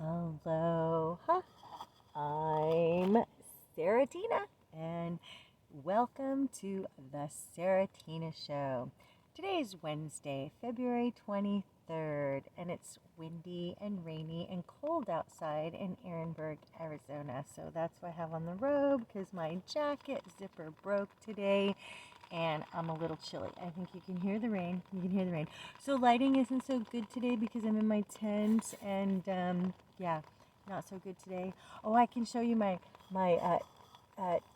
Aloha, I'm Saratina, and welcome to the Saratina Show. Today is Wednesday, February 23rd, and it's windy and rainy and cold outside in Ehrenberg, Arizona. So that's why I have on the robe, because my jacket zipper broke today, and I'm a little chilly. I think you can hear the rain. You can hear the rain. So lighting isn't so good today because I'm in my tent, and yeah, not so good today. Oh, I can show you my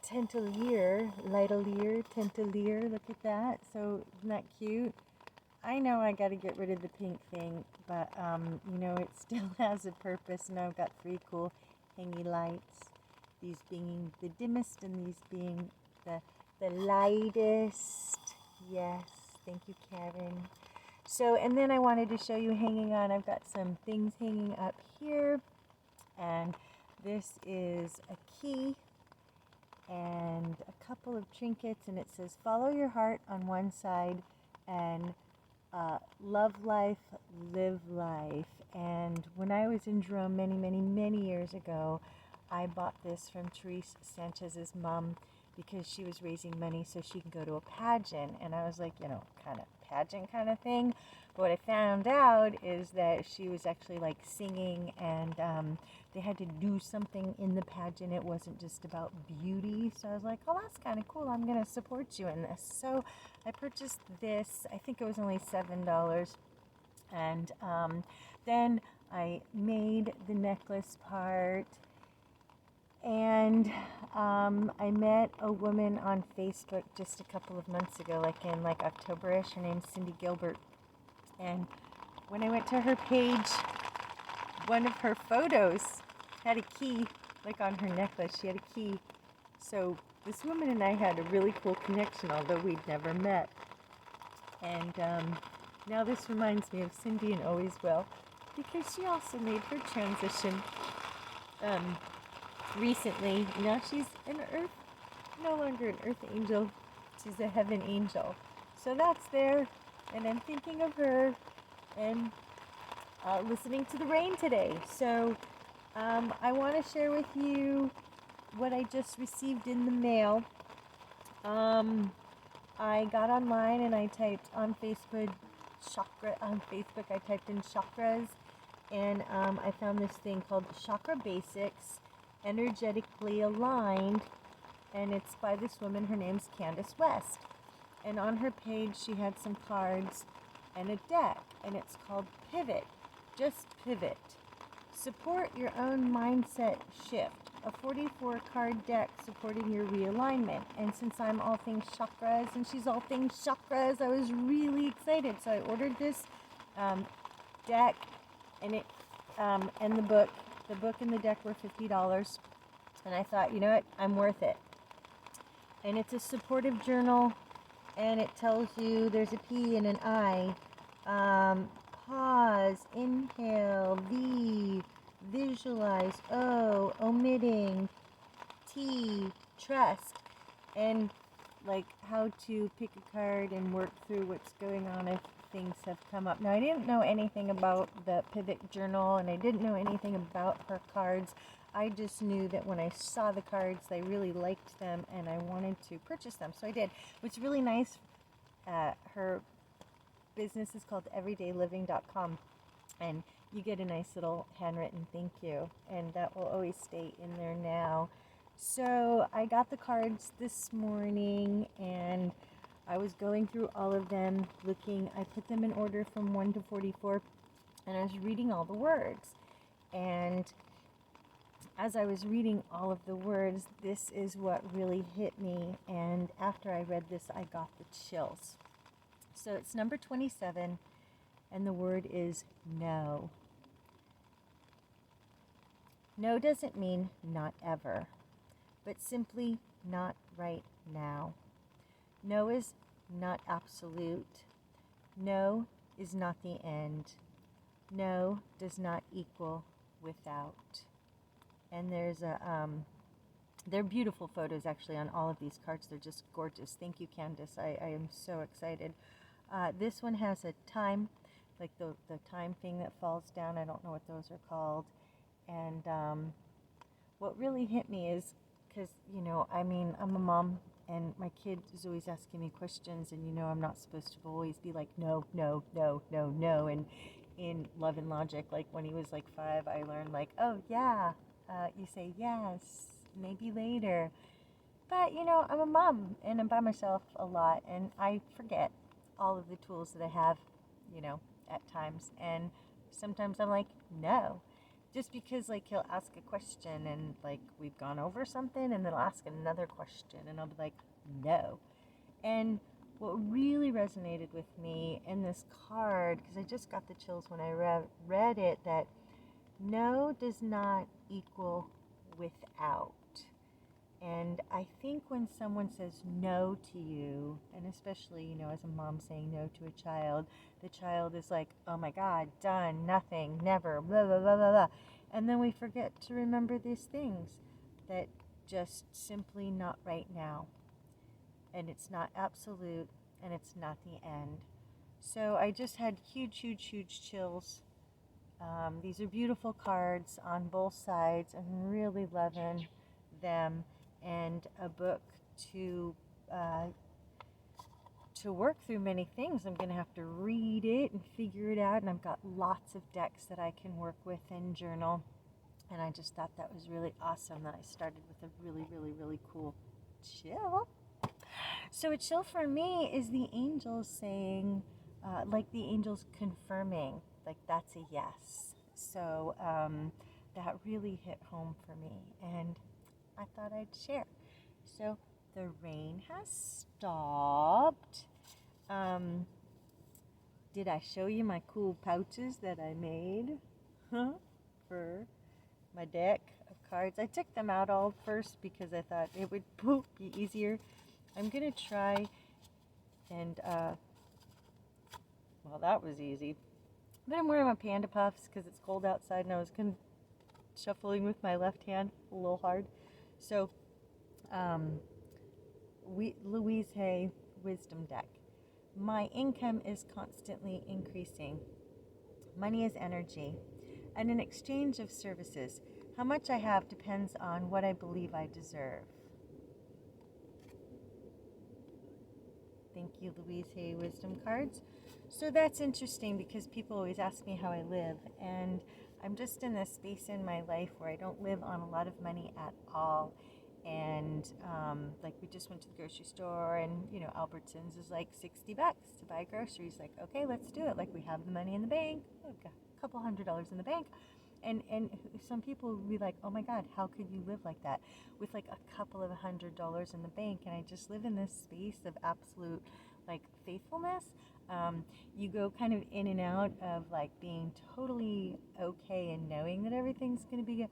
tentelier, lightelier, tentelier. Look at that. So isn't that cute? I know I got to get rid of the pink thing, but it still has a purpose. And I've got three cool hangy lights. These being the dimmest, and these being the lightest. Yes, thank you, Karen. So, and then I wanted to show you hanging on. I've got some things hanging up here, and this is a key and a couple of trinkets, and it says follow your heart on one side and love life, live life. And when I was in Jerome many years ago, I bought this from Therese Sanchez's mom because she was raising money so she can go to a pageant. And I was like, kind of pageant kind of thing. But what I found out is that she was actually like singing, and they had to do something in the pageant. It wasn't just about beauty. So I was like, oh, that's kind of cool. I'm going to support you in this. So I purchased this. I think it was only $7. And then I made the necklace part. And I met a woman on Facebook just a couple of months ago, in October-ish. Her name's Cindy Gilbert. And when I went to her page, one of her photos had a key, on her necklace. She had a key. So this woman and I had a really cool connection, although we'd never met. And now this reminds me of Cindy and always will, because she also made her transition recently. Now she's no longer an earth angel. She's a heaven angel. So that's there, and I'm thinking of her and listening to the rain today. So I want to share with you what I just received in the mail. I got online and I typed on Facebook, I typed in chakras, and I found this thing called Chakra Basics, Energetically Aligned, and it's by this woman. Her name's Candace West. And on her page, she had some cards and a deck, and it's called Pivot. Just Pivot. Support your own mindset shift. A 44-card deck supporting your realignment. And since I'm all things chakras and she's all things chakras, I was really excited. So I ordered this deck, and and the book. The book and the deck were $50. And I thought, you know what? I'm worth it. And it's a supportive journal, and it tells you there's a P and an I. Pause, inhale, V, visualize, O, omitting, T, trust, and how to pick a card and work through what's going on if things have come up. Now, I didn't know anything about the Pivot Journal, and I didn't know anything about her cards. I just knew that when I saw the cards, I really liked them, and I wanted to purchase them, so I did. What's really nice, her business is called everydayliving.com, and you get a nice little handwritten thank you, and that will always stay in there now. So I got the cards this morning, and I was going through all of them, I put them in order from 1 to 44, and I was reading all the words. And as I was reading all of the words, this is what really hit me, and after I read this, I got the chills. So it's number 27, and the word is no. No doesn't mean not ever, but simply not right now. No is not absolute. No is not the end. No does not equal without. And they're beautiful photos actually on all of these cards. They're just gorgeous. Thank you, Candace. I am so excited. This one has a time, the time thing that falls down. I don't know what those are called. And what really hit me is because, I'm a mom and my kid is always asking me questions, and, I'm not supposed to always be like, no, no, no, no, no. And in Love and Logic, like when he was like 5, I learned like, oh, yeah, you say yes, maybe later. But, I'm a mom and I'm by myself a lot, and I forget all of the tools that I have, at times. And sometimes I'm like, no. Just because, like, he'll ask a question and, like, we've gone over something, and then he'll ask another question, and I'll be like, no. And what really resonated with me in this card, because I just got the chills when I read it, that no does not equal without. And I think when someone says no to you, and especially, as a mom saying no to a child, the child is like, oh my God, done, nothing, never, blah, blah, blah, blah, blah. And then we forget to remember these things that just simply not right now. And it's not absolute, and it's not the end. So I just had huge, huge, huge chills. These are beautiful cards on both sides. I'm really loving them. And a book to work through many things. I'm going to have to read it and figure it out. And I've got lots of decks that I can work with and journal. And I just thought that was really awesome that I started with a really, really, really cool chill. So a chill for me is the angels saying, like the angels confirming, like that's a yes. So that really hit home for me, and I thought I'd share. So the rain has stopped. Did I show you my cool pouches that I made for my deck of cards? I took them out all first because I thought it would be easier. I'm going to try and, well, that was easy. Then I'm wearing my Panda Puffs because it's cold outside, and I was shuffling with my left hand a little hard. So, Louise Hay Wisdom Deck. My income is constantly increasing. Money is energy. And in exchange of services, how much I have depends on what I believe I deserve. Thank you, Louise Hay Wisdom Cards. So that's interesting because people always ask me how I live, and I'm just in this space in my life where I don't live on a lot of money at all. And like we just went to the grocery store, and Albertsons is like $60 to buy groceries. Like, okay, let's do it. Like, we have the money in the bank. We've got a couple $100s in the bank. And some people will be like, oh my God, how could you live like that with like a couple of $100 in the bank? And I just live in this space of absolute like faithfulness. You go kind of in and out of like being totally okay and knowing that everything's going to be,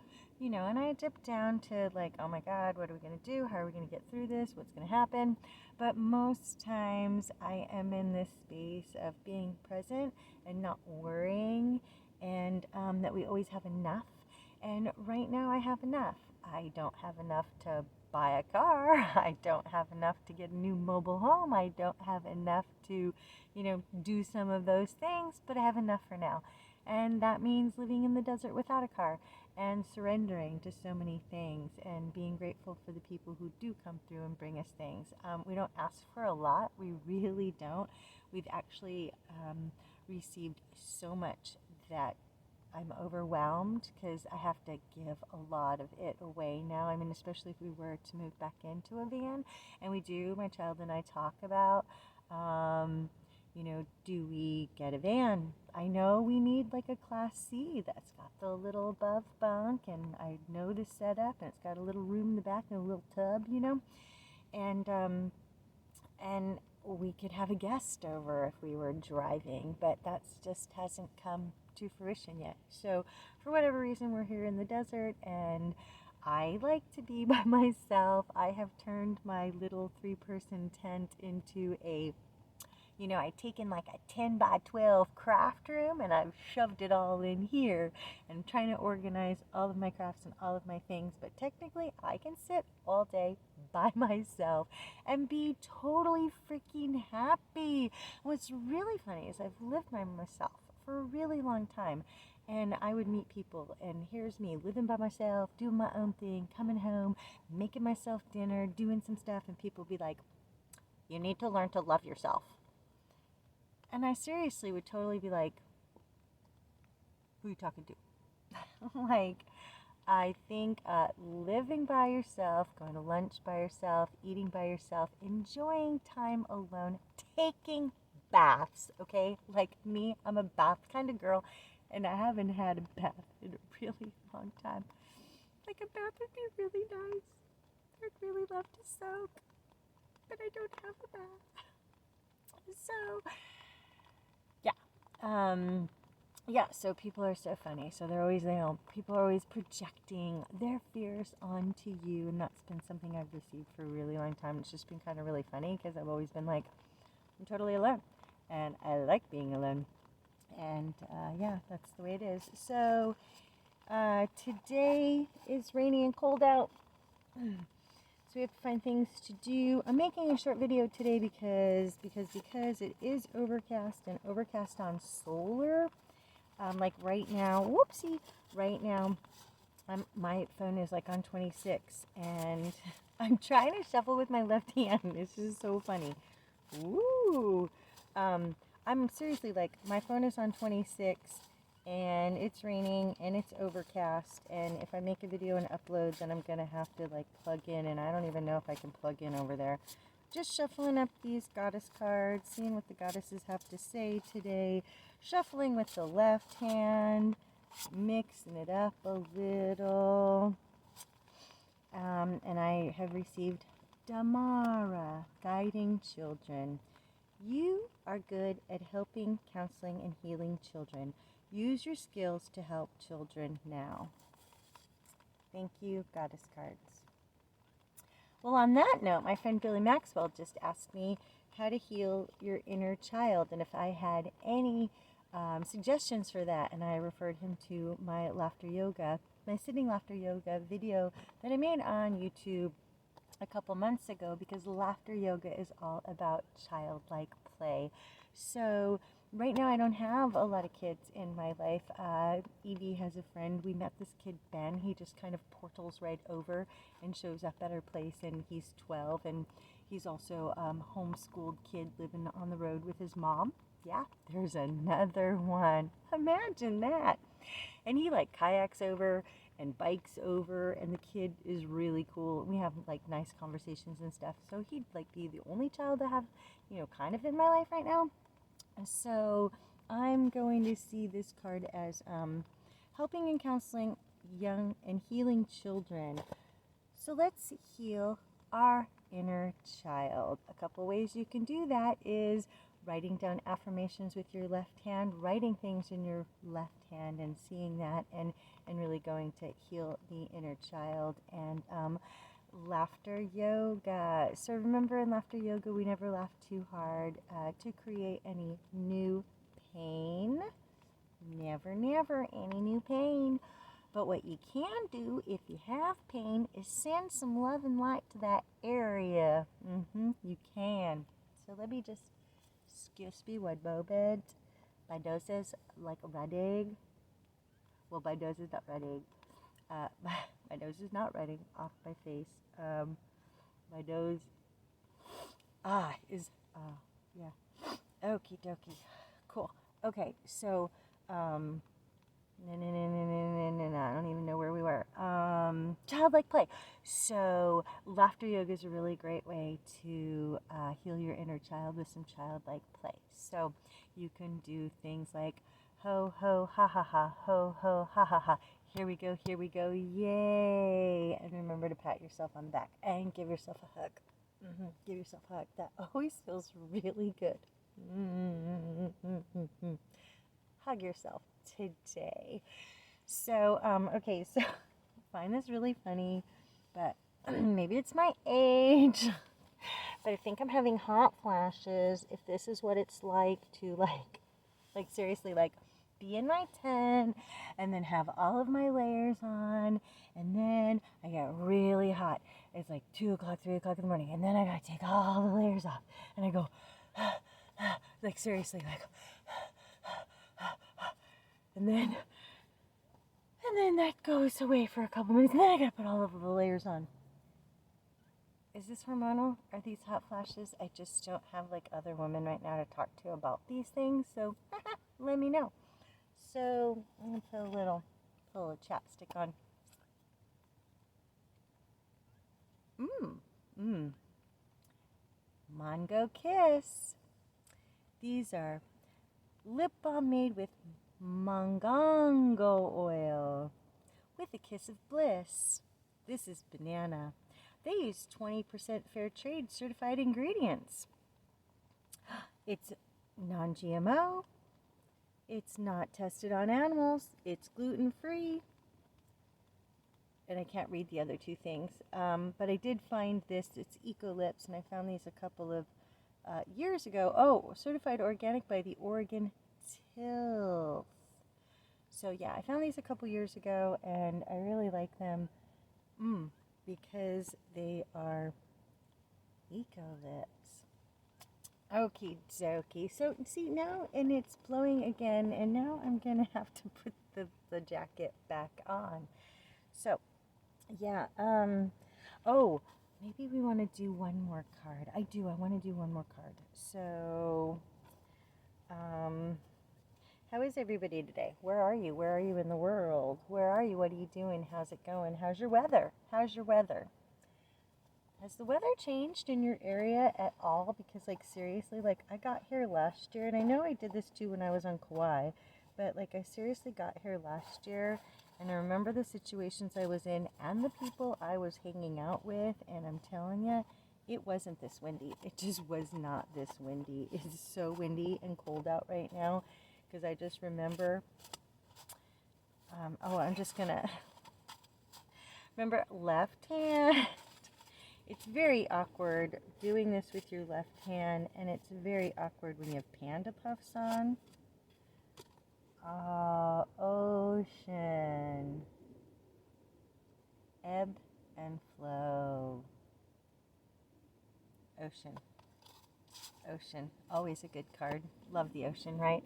and I dip down to like, oh my God, what are we going to do? How are we going to get through this? What's going to happen? But most times I am in this space of being present and not worrying, and that we always have enough. And right now I have enough. I don't have enough to buy a car. I don't have enough to get a new mobile home. I don't have enough to, do some of those things, but I have enough for now. And that means living in the desert without a car and surrendering to so many things and being grateful for the people who do come through and bring us things. We don't ask for a lot. We really don't. We've actually received so much that I'm overwhelmed because I have to give a lot of it away now. I mean, especially if we were to move back into a van, and we do, my child and I talk about, do we get a van? I know we need like a Class C that's got the little above bunk, and I know the setup, and it's got a little room in the back and a little tub, and we could have a guest over if we were driving, but that's just hasn't come to fruition yet. So for whatever reason, we're here in the desert, and I like to be by myself. I have turned my little 3-person tent into a, I've taken like a 10 by 12 craft room, and I've shoved it all in here, and I'm trying to organize all of my crafts and all of my things. But technically I can sit all day by myself and be totally freaking happy. What's really funny is I've lived by myself for a really long time, And I would meet people, and here's me living by myself, doing my own thing, coming home, making myself dinner, doing some stuff, and people would be like, you need to learn to love yourself. And I seriously would totally be like, who are you talking to? Like, I think living by yourself, going to lunch by yourself, eating by yourself, enjoying time alone, taking baths, okay? Like me, I'm a bath kind of girl, and I haven't had a bath in a really long time. Like, a bath would be really nice. I'd really love to soak, but I don't have a bath. So, yeah, so people are so funny. So they're always, people are always projecting their fears onto you, and that's been something I've received for a really long time. It's just been kind of really funny because I've always been like, I'm totally alone, and I like being alone. And yeah, that's the way it is. So today is rainy and cold out. So we have to find things to do. I'm making a short video today because it is overcast, and overcast on solar. Like right now, whoopsie, right now, my phone is like on 26, and I'm trying to shuffle with my left hand. This is so funny. Ooh. I'm seriously like, my phone is on 26, and it's raining, and it's overcast, and if I make a video and upload, then I'm gonna have to like plug in, and I don't even know if I can plug in over there. Just shuffling up these goddess cards, seeing what the goddesses have to say today, shuffling with the left hand, mixing it up a little, and I have received Damara, guiding children. You are good at helping, counseling, and healing children. Use your skills to help children now. Thank you, goddess cards. Well, on that note, my friend Billy Maxwell just asked me how to heal your inner child, and if I had any suggestions for that, and I referred him to my sitting laughter yoga video that I made on YouTube a couple months ago, because laughter yoga is all about childlike play. So right now I don't have a lot of kids in my life. Evie has a friend. We met this kid, Ben. He just kind of portals right over and shows up at our place, and he's 12, and he's also a homeschooled kid living on the road with his mom. Yeah, there's another one. Imagine that. And he like kayaks over and bikes over, and the kid is really cool. We have like nice conversations and stuff. So he'd like be the only child to have, kind of in my life right now. So I'm going to see this card as helping and counseling young and healing children. So let's heal our inner child. A couple ways you can do that is writing down affirmations with your left hand, writing things in your left hand and seeing that, and really going to heal the inner child. And laughter yoga. So remember, in laughter yoga, we never laugh too hard to create any new pain. Never, never any new pain. But what you can do if you have pain is send some love and light to that area. You can. So let me just excuse me one moment. My nose is like a running. Well, my nose is not running. My nose is not running off my face. My nose is yeah. Okie dokie. Cool. Okay, so no, I don't even know where we were. Childlike play. So laughter yoga is a really great way to heal your inner child with some childlike play. So you can do things like ho ho ha ha ha, ho ho ha ha ha. Here we go, yay! And remember to pat yourself on the back and give yourself a hug. Give yourself a hug. That always feels really good. Hug yourself today. So, okay, so I find this really funny, but maybe it's my age, but I think I'm having hot flashes if this is what it's like to like seriously, like be in my tent and then have all of my layers on, and then I get really hot. It's like 2 o'clock, 3 o'clock in the morning, and then I gotta take all the layers off, and I go, like seriously, like, and then And then that goes away for a couple minutes, and then I gotta put all of the layers on. Is this hormonal? Are these hot flashes? I just don't have like other women right now to talk to about these things, so let me know. So I'm gonna put a little chapstick on. Mango Kiss. These are lip balm made with mangongo oil with a kiss of bliss. This is banana. They use 20% fair trade certified ingredients. It's non-GMO. It's not tested on animals. It's gluten-free. And I can't read the other two things. But I did find this. It's Eco Lips, and I found these a couple of years ago. Oh, certified organic by the Oregon Tilth. So yeah, I found these a couple years ago, and I really like them because they are Eco Lips. Okie dokie. So see now, and it's blowing again, and now I'm gonna have to put the jacket back on. So yeah, oh, maybe we want to do one more card. I want to do one more card. So how is everybody today? Where are you? Where are you in the world? Where are you? What are you doing? How's it going? How's your weather? How's your weather? Has the weather changed in your area at all? Because, like, seriously, like, I got here last year, and I know I did this too when I was on Kauai, but, like, I seriously got here last year, and I remember the situations I was in and the people I was hanging out with, and I'm telling you, it wasn't this windy. It just was not this windy. It's so windy and cold out right now, because I just remember, I'm just gonna, remember left hand. It's very awkward doing this with your left hand, and it's very awkward when you have panda puffs on. Ocean. Ebb and flow. Ocean. Ocean. Always a good card. Love the ocean, right?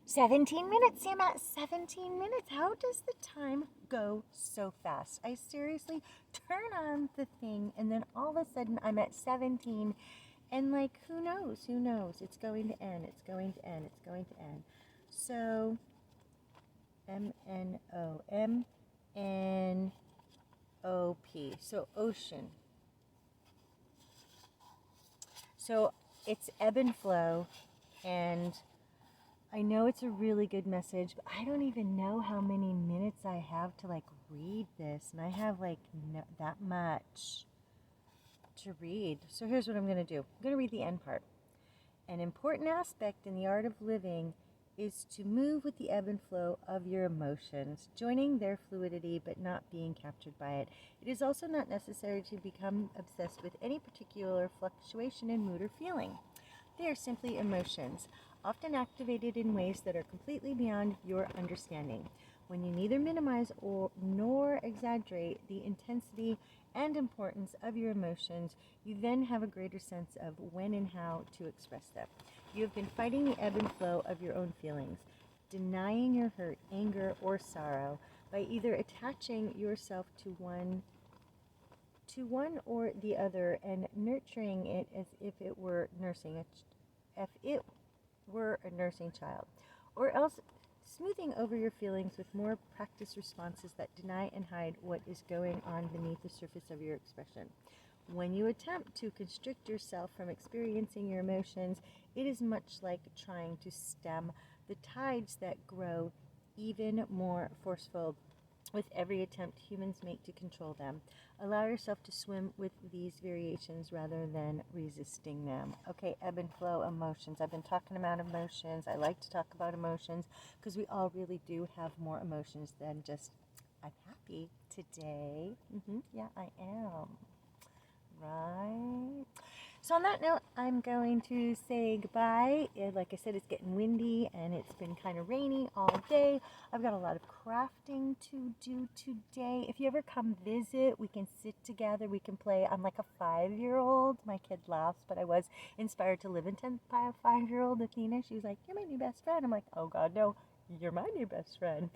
17 minutes. I'm at 17 minutes. How does the time go so fast? I seriously turn on the thing, and then all of a sudden I'm at 17, and like, who knows? Who knows? It's going to end. It's going to end. It's going to end. So, M-N-O. M-N-O-P. So, ocean. So, it's ebb and flow, and I know it's a really good message, but I don't even know how many minutes I have to like read this, and I have like that much to read. So here's what I'm going to do. I'm going to read the end part. An important aspect in the art of living is to move with the ebb and flow of your emotions, joining their fluidity but not being captured by it. It is also not necessary to become obsessed with any particular fluctuation in mood or feeling. They are simply emotions, often activated in ways that are completely beyond your understanding. When you neither minimize nor exaggerate the intensity and importance of your emotions, you then have a greater sense of when and how to express them. You have been fighting the ebb and flow of your own feelings, denying your hurt, anger, or sorrow by either attaching yourself to one or the other and nurturing it as if it were a nursing child, or else smoothing over your feelings with more practiced responses that deny and hide what is going on beneath the surface of your expression. When you attempt to constrict yourself from experiencing your emotions, it is much like trying to stem the tides that grow even more forceful with every attempt humans make to control them. Allow yourself to swim with these variations rather than resisting them. Okay, ebb and flow emotions. I've been talking about emotions. I like to talk about emotions because we all really do have more emotions than just, I'm happy today. Yeah, I am. Right? So on that note, I'm going to say goodbye. Like I said, it's getting windy and it's been kind of rainy all day. I've got a lot of crafting to do today. If you ever come visit, we can sit together. We can play. I'm like a 5-year-old. My kid laughs, but I was inspired to live in 10th by a 5-year-old, Athena. She was like, "You're my new best friend." I'm like, "Oh God, no. You're my new best friend.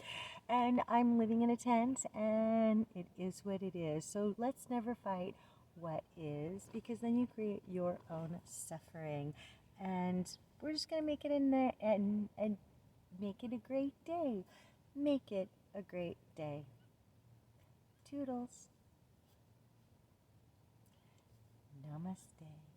And I'm living in a tent, and it is what it is. So let's never fight what is, because then you create your own suffering. And we're just going to make it in there and make it a great day. Make it a great day. Toodles. Namaste.